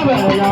Jai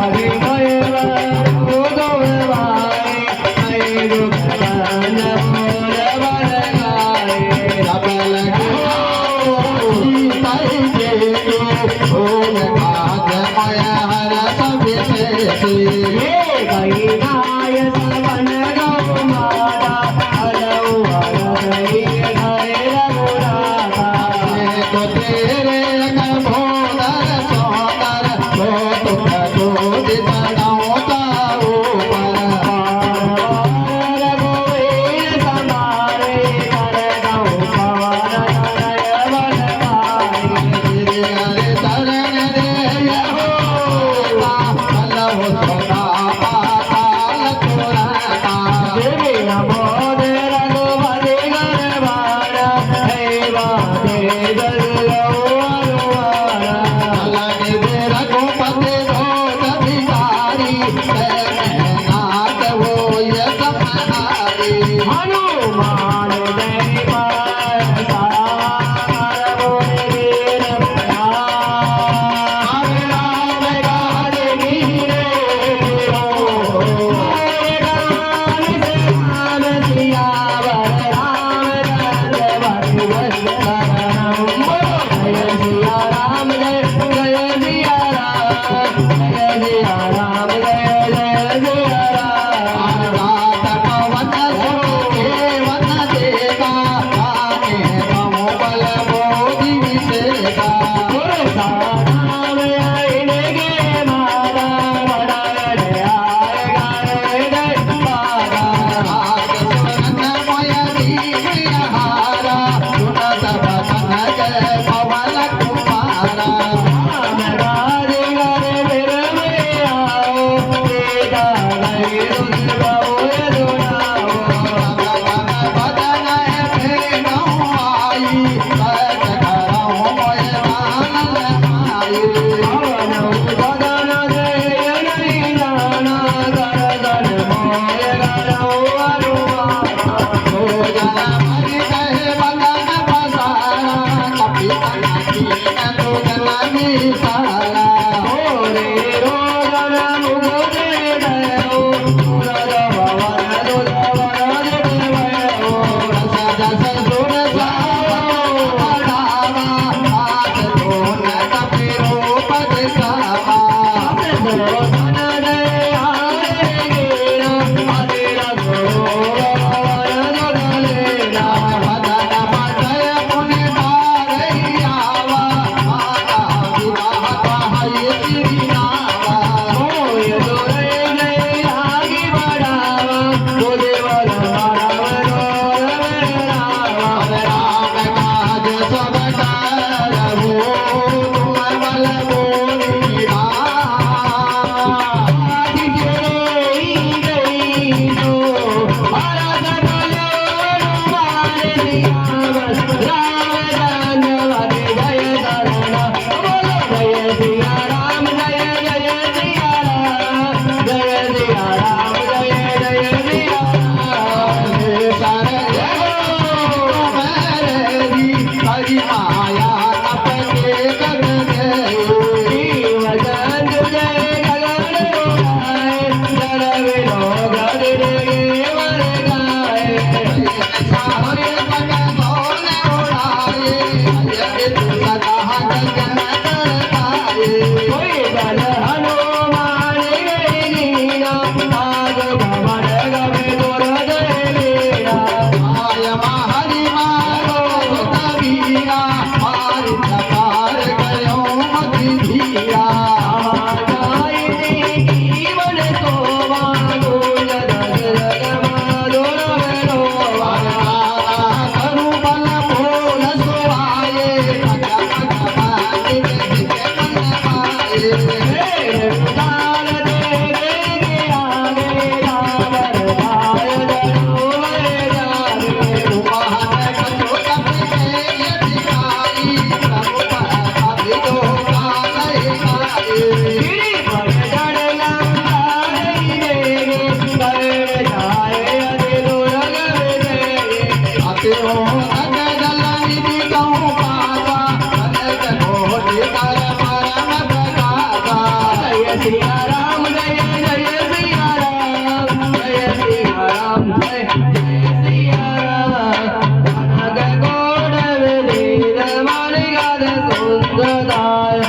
Siya Ram जय जय सिया राम जय सिया राम जय जय सिया राम कनक गोडवेली रमणी गाद सुंदराय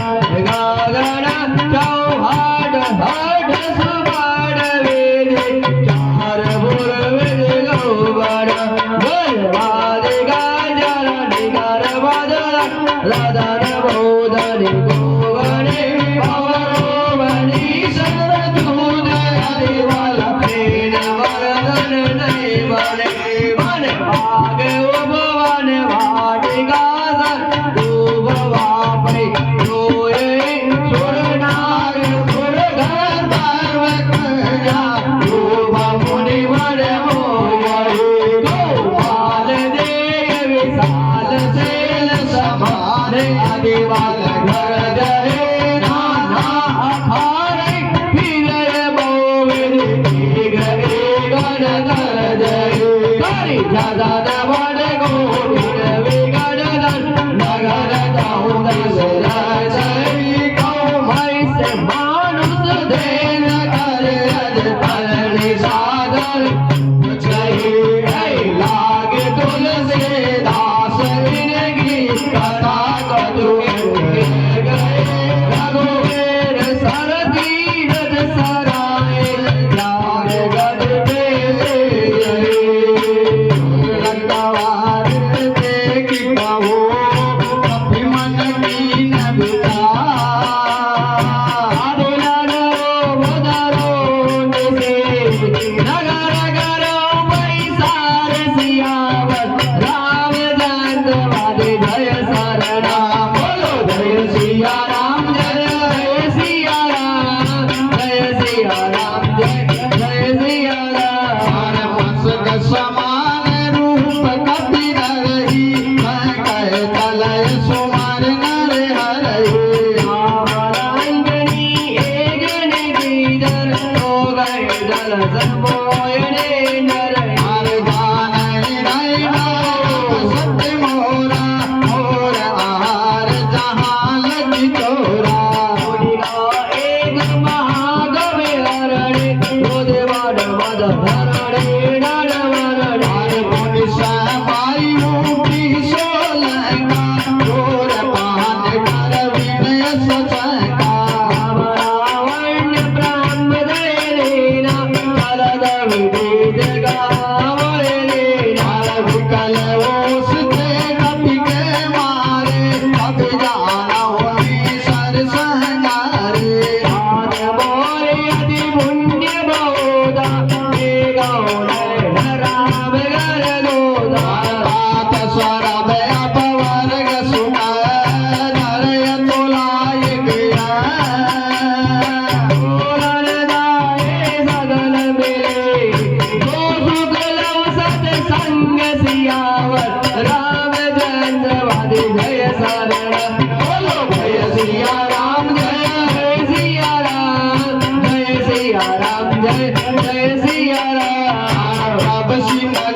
गागण चौहाट हाट सुबाड वेली चार भुर वेद गौबड गलवाद गाजर निगार वादळ राधान बोधनी गोवणे पावरोवणी शरदूत आदिवाला प्रेम वरदन नैवणे मन भाग उभवन वाटिकासन दुभवापै डोळे सुरनाग सुरधर पर्वतजा दुभ मुनिवर मोयी गोपाल देय विशाल सेल समारे आदिवाल घर जय नाना अखारे फिरय बोविद गण कर जय करी जगन बड़ गोविंद विगणन नगर जाऊं दशरथ जय कौ भैस मानुष देन कर अधपरनि सागर जय जय लागे तुलसी दास विनगी कथा कदुगे गए रघुवीर सर तीरथ सराय लाग गद बेले लंकावार देखी कहो अभिमन कीन विचार बदरो निसे नगर करो पैसार सियावर रामचंद्र वादे जय शरणा बोलो जय सिया राम जय सिया राम जय सिया राम जय जय सिया राम मस्तक समान रूप कपि रही मैं कह तलय सुमर नर हरही रामरंगनी एकनि दीदर हो गए दल संबोयने नर हर जानहि नहीं नाम सत्य मोरा मोर आहार जहाँ लगी चोरा एक महागवे हरणे रोदेवाड मद धरणे डर वरणे हर मुनि सबाई मुठी सोलंका चोर पान कर विनय सचका रावण ब्रह्म दैलेना चलद विविध गावले हर विकल ओसते कपि के मारे कपि जाना होनी सर संगारे हाथ मोरे अति पुण्य बहुधा हे गौरे राम घर दोधा तात स्वरभ अपवर्ग सुख नरय तुलाय गया बोलन दाए सगल मिले दो सुख लव सत संग सियावर रामचंद्र वादे जय शरण बोलो जय सिया राम जय सिया राम जय सिया राम जय जय सिया राम अब सिया